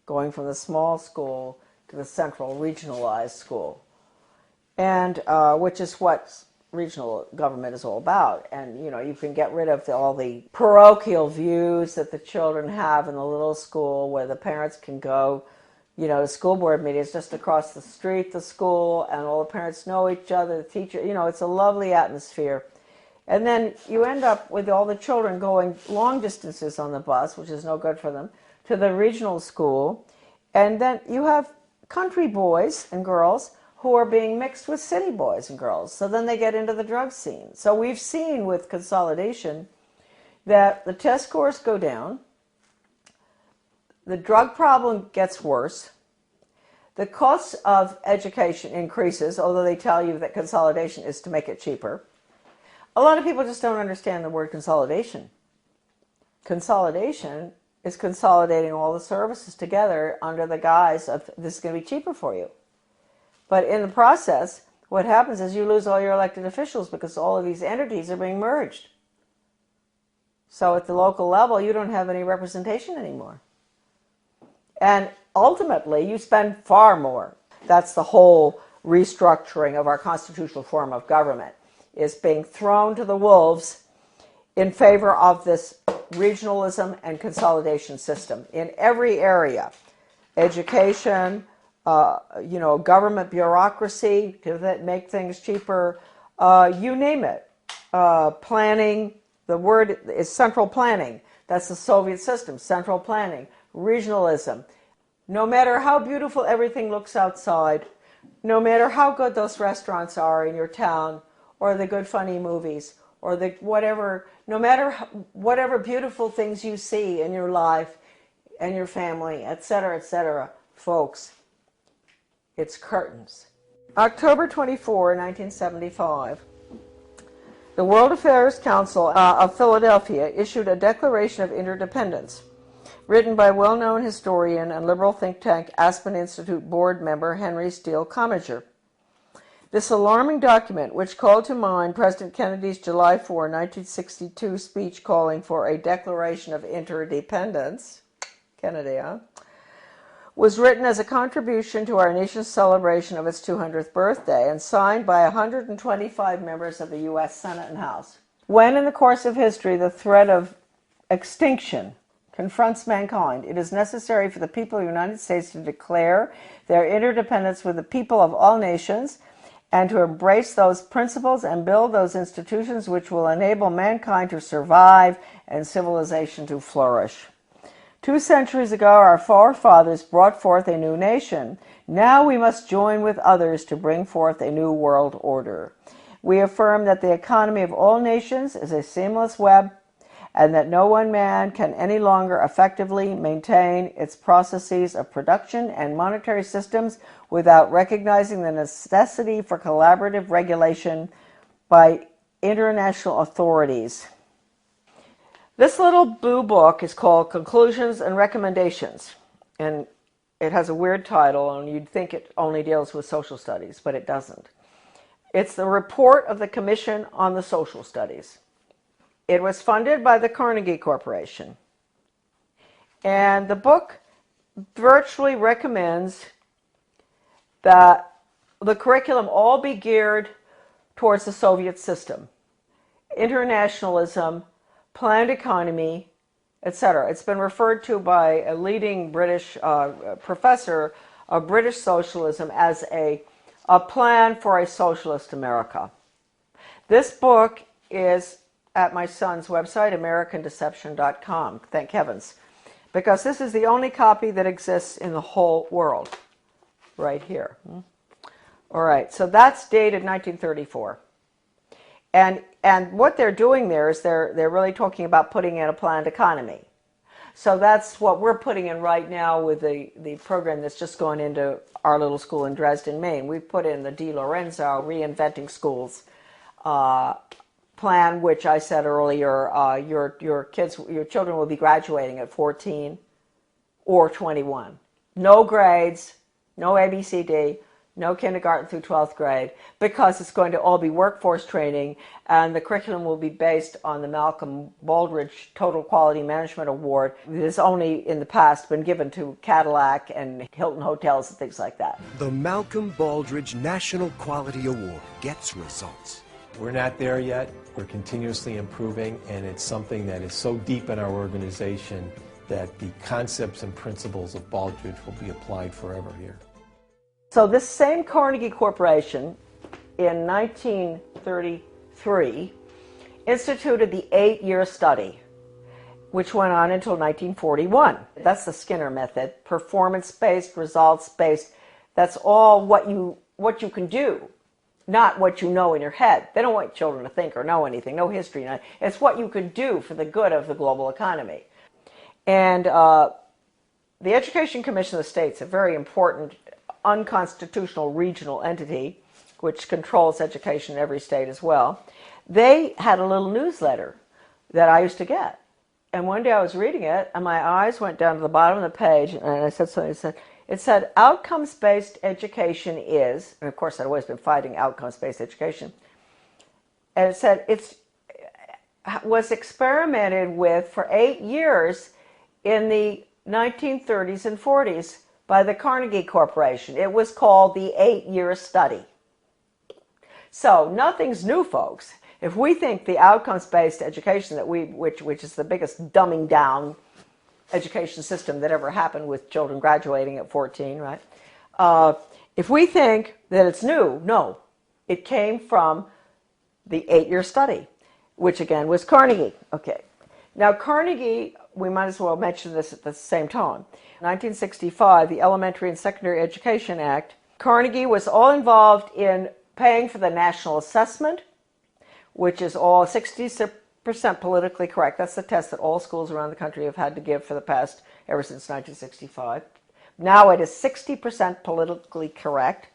going from the small school to the central regionalized school, and which is what regional government is all about. And you can get rid of all the parochial views that the children have in the little school, where the parents can go, the school board meetings just across the street, the school, and all the parents know each other, the teacher, it's a lovely atmosphere. And then you end up with all the children going long distances on the bus, which is no good for them, to the regional school. And then you have country boys and girls who are being mixed with city boys and girls. So then they get into the drug scene. So we've seen with consolidation that the test scores go down, the drug problem gets worse, the cost of education increases, although they tell you that consolidation is to make it cheaper. A lot of people just don't understand the word consolidation. Consolidation is consolidating all the services together under the guise of this is going to be cheaper for you. But in the process, what happens is you lose all your elected officials because all of these entities are being merged. So at the local level, you don't have any representation anymore. And ultimately, you spend far more. That's the whole restructuring of our constitutional form of government, is being thrown to the wolves in favor of this regionalism and consolidation system in every area. Education, government bureaucracy to make things cheaper, you name it. Planning, the word is central planning. That's the Soviet system, central planning, regionalism. No matter how beautiful everything looks outside, no matter how good those restaurants are in your town, or the good funny movies, or the whatever, no matter whatever beautiful things you see in your life and your family, etc., folks, it's curtains. October 24, 1975, the World Affairs Council of Philadelphia issued a Declaration of Interdependence, written by well-known historian and liberal think tank Aspen Institute board member Henry Steele Commager. This alarming document, which called to mind President Kennedy's July 4, 1962 speech calling for a Declaration of Interdependence, Kennedy, was written as a contribution to our nation's celebration of its 200th birthday and signed by 125 members of the U.S. Senate and House. When in the course of history the threat of extinction confronts mankind, it is necessary for the people of the United States to declare their interdependence with the people of all nations and to embrace those principles and build those institutions which will enable mankind to survive and civilization to flourish. 2 centuries ago, our forefathers brought forth a new nation. Now we must join with others to bring forth a new world order. We affirm that the economy of all nations is a seamless web, and that no one man can any longer effectively maintain its processes of production and monetary systems without recognizing the necessity for collaborative regulation by international authorities. This little blue book is called Conclusions and Recommendations, and it has a weird title, and you'd think it only deals with social studies, but it doesn't. It's the report of the Commission on the Social Studies. It was funded by the Carnegie Corporation. And the book virtually recommends that the curriculum all be geared towards the Soviet system. Internationalism, planned economy, etc. It's been referred to by a leading British professor of British socialism as a plan for a socialist America. This book is at my son's website, AmericanDeception.com. Thank heavens. Because this is the only copy that exists in the whole world. Right here. All right, so that's dated 1934. And what they're doing there is they're really talking about putting in a planned economy. So that's what we're putting in right now with the program that's just gone into our little school in Dresden, Maine. We've put in the Di Lorenzo Reinventing Schools plan, which I said earlier, your children will be graduating at 14 or 21. No grades, no ABCD, no kindergarten through 12th grade, because it's going to all be workforce training, and the curriculum will be based on the Malcolm Baldrige Total Quality Management Award that has only in the past been given to Cadillac and Hilton Hotels and things like that. The Malcolm Baldrige National Quality Award gets results. We're not there yet. We're continuously improving, and it's something that is so deep in our organization that the concepts and principles of Baldrige will be applied forever here. So this same Carnegie Corporation in 1933 instituted the 8-year study, which went on until 1941. That's the Skinner method, performance-based, results-based. That's all what you can do, not what you know in your head. They don't want children to think or know anything, no history. It's what you can do for the good of the global economy. And the Education Commission of the States, a very important unconstitutional regional entity which controls education in every state as well, they had a little newsletter that I used to get. And one day I was reading it and my eyes went down to the bottom of the page and I said something. It said outcomes-based education is, and of course I'd always been fighting outcomes-based education, and it said it was experimented with for 8 years in the 1930s and 40s by the Carnegie Corporation. It was called the 8-year study. So nothing's new, folks. If we think the outcomes-based education that which is the biggest dumbing down education system that ever happened with children graduating at 14, right? If we think that it's new, no. It came from the 8-year study, which again was Carnegie. Okay. Now Carnegie, we might as well mention this at the same time. 1965, the Elementary and Secondary Education Act, Carnegie was all involved in paying for the national assessment, which is all 60% politically correct. That's the test that all schools around the country have had to give for the past, ever since 1965. Now it is 60% politically correct.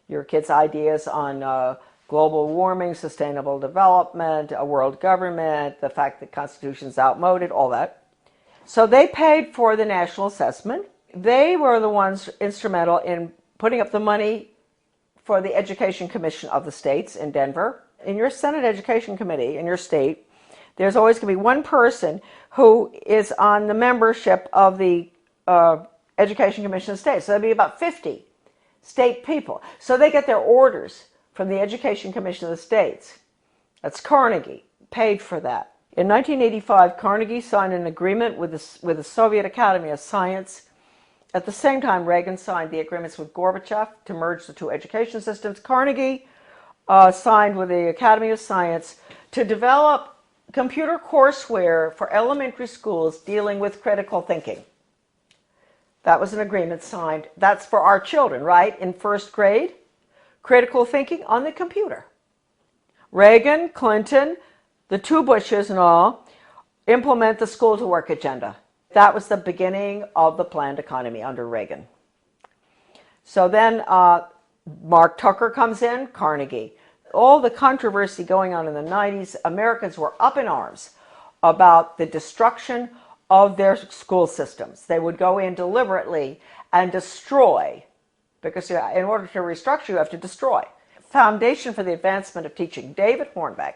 Your kids' ideas on global warming, sustainable development, a world government, the fact that the Constitution's outmoded, all that. So they paid for the national assessment. They were the ones instrumental in putting up the money for the Education Commission of the states in Denver. In your Senate Education Committee in your state, there's always going to be one person who is on the membership of the Education Commission of the states. So there'll be about 50 state people. So they get their orders from the Education Commission of the states. That's Carnegie, paid for that. In 1985, Carnegie signed an agreement with the Soviet Academy of Science. At the same time, Reagan signed the agreements with Gorbachev to merge the two education systems. Carnegie signed with the Academy of Science to develop computer courseware for elementary schools dealing with critical thinking. That was an agreement signed. That's for our children, right? In first grade, critical thinking on the computer. Reagan, Clinton, the two Bushes and all, implement the school to work agenda. That was the beginning of the planned economy under Reagan. So then Mark Tucker comes in, Carnegie. All the controversy going on in the 90s, Americans were up in arms about the destruction of their school systems. They would go in deliberately and destroy, because in order to restructure, you have to destroy. Foundation for the Advancement of Teaching, David Hornbeck,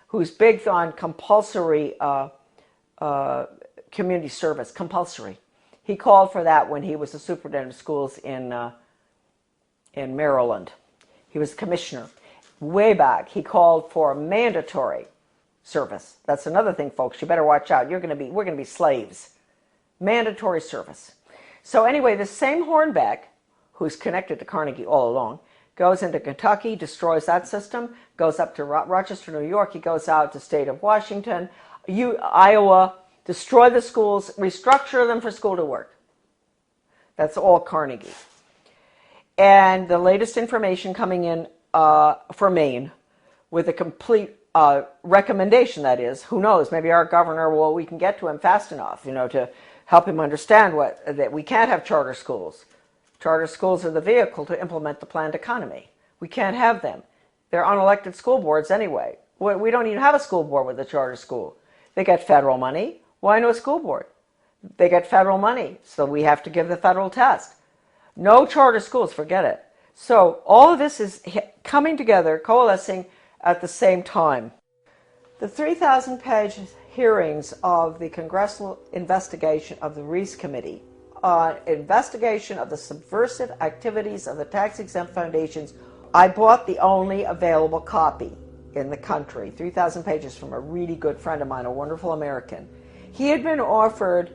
who's big on compulsory community service, compulsory. He called for that when he was the superintendent of schools in Maryland. He was commissioner. Way back, he called for mandatory service. That's another thing, folks. You better watch out. We're going to be slaves. Mandatory service. So anyway, the same Hornbeck, who's connected to Carnegie all along, goes into Kentucky, destroys that system, goes up to Rochester, New York. He goes out to state of Washington, Iowa, destroy the schools, restructure them for school to work. That's all Carnegie. And the latest information coming in for Maine with a complete recommendation, that is, who knows, maybe our governor, we can get to him fast enough, to help him understand that we can't have charter schools. Charter schools are the vehicle to implement the planned economy. We can't have them. They're unelected school boards anyway. We don't even have a school board with a charter school. They get federal money. Why no school board? They get federal money, so we have to give the federal test. No charter schools, forget it. So all of this is coming together, coalescing at the same time. The 3,000-page hearings of the congressional investigation of the Reese Committee on investigation of the subversive activities of the tax-exempt foundations, I bought the only available copy in the country, 3,000 pages, from a really good friend of mine, a wonderful American. He had been offered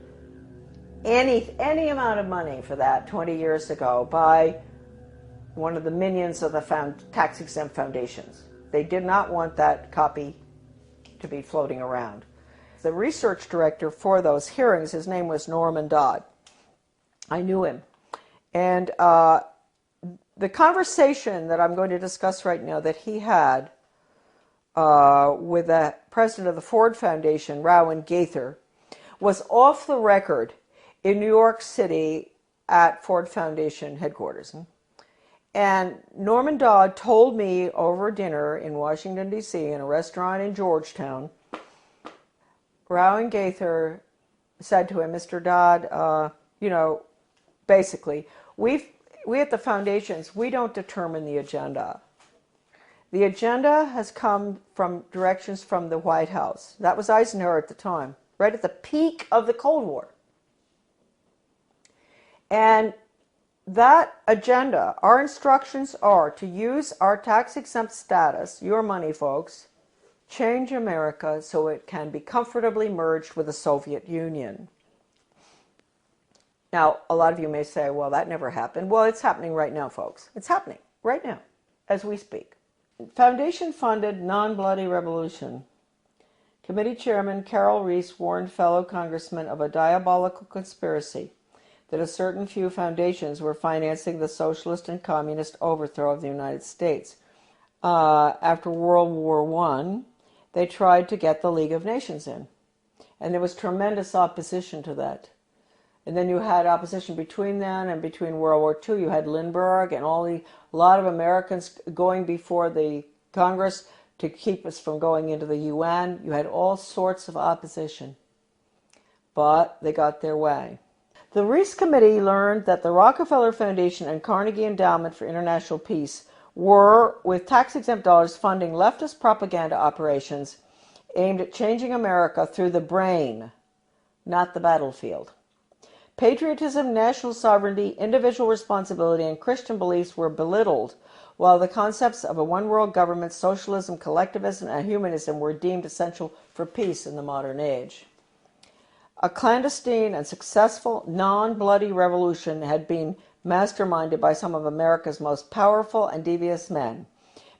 any amount of money for that 20 years ago by one of the minions of the tax-exempt foundations. They did not want that copy to be floating around. The research director for those hearings, his name was Norman Dodd. I knew him. And the conversation that I'm going to discuss right now that he had with the president of the Ford Foundation, Rowan Gaither, was off the record in New York City at Ford Foundation headquarters. And Norman Dodd told me over dinner in Washington, D.C., in a restaurant in Georgetown, Rowan Gaither said to him, Mr. Dodd, basically, we at the foundations, we don't determine the agenda. The agenda has come from directions from the White House. That was Eisenhower at the time, right at the peak of the Cold War. And that agenda, our instructions are to use our tax-exempt status, your money, folks, change America so it can be comfortably merged with the Soviet Union. Now, a lot of you may say, well, that never happened. Well, it's happening right now, folks. It's happening right now, as we speak. Foundation-funded non-bloody revolution. Committee Chairman Carol Reese warned fellow congressmen of a diabolical conspiracy that a certain few foundations were financing the socialist and communist overthrow of the United States. After World War I, they tried to get the League of Nations in. And there was tremendous opposition to that. And then you had opposition between then and between World War II. You had Lindbergh and a lot of Americans going before the Congress to keep us from going into the UN. You had all sorts of opposition. But they got their way. The Reese Committee learned that the Rockefeller Foundation and Carnegie Endowment for International Peace were, with tax-exempt dollars, funding leftist propaganda operations aimed at changing America through the brain, not the battlefield. Patriotism, national sovereignty, individual responsibility, and Christian beliefs were belittled, while the concepts of a one-world government, socialism, collectivism, and humanism were deemed essential for peace in the modern age. A clandestine and successful non-bloody revolution had been masterminded by some of America's most powerful and devious men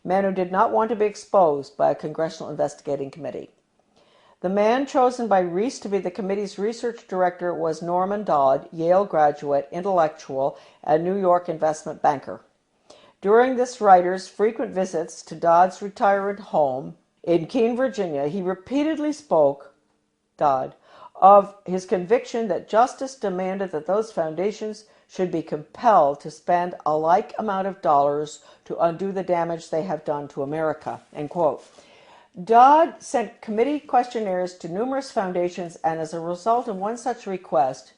who did not want to be exposed by a congressional investigating committee. The man chosen by Reese to be the committee's research director was Norman Dodd, Yale graduate, intellectual, and New York investment banker. During this writer's frequent visits to Dodd's retirement home in Keene, Virginia, he repeatedly spoke, Dodd, of his conviction that justice demanded that those foundations should be compelled to spend a like amount of dollars to undo the damage they have done to America, end quote. Dodd sent committee questionnaires to numerous foundations, and as a result of one such request,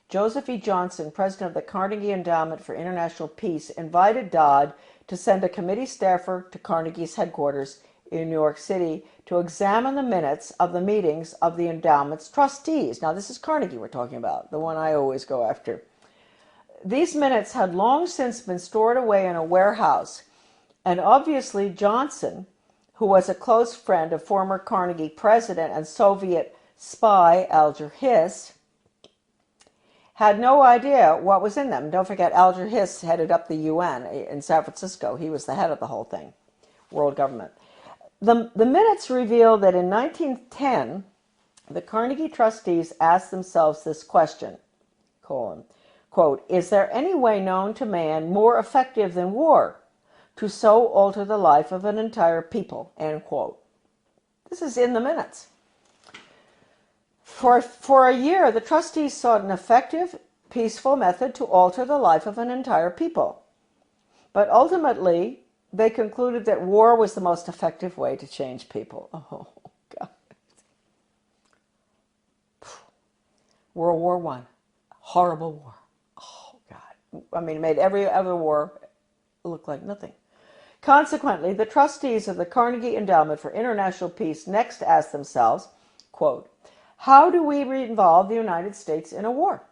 Joseph E. Johnson, president of the Carnegie Endowment for International Peace, invited Dodd to send a committee staffer to Carnegie's headquarters in New York City to examine the minutes of the meetings of the endowment's trustees. Now, this is Carnegie we're talking about, the one I always go after. These minutes had long since been stored away in a warehouse, and obviously Johnson, who was a close friend of former Carnegie president and Soviet spy Alger Hiss, had no idea what was in them. Don't forget, Alger Hiss headed up the UN in San Francisco. He was the head of the whole thing, world government. The minutes reveal that in 1910, the Carnegie trustees asked themselves this question, quote, is there any way known to man more effective than war to so alter the life of an entire people, end quote. This is in the minutes. For a year, the trustees sought an effective, peaceful method to alter the life of an entire people. But ultimately, they concluded that war was the most effective way to change people. Oh, God. World War I. Horrible war. Oh, God. I mean, it made every other war look like nothing. Consequently, the trustees of the Carnegie Endowment for International Peace next asked themselves, quote, how do we involve the United States in a war?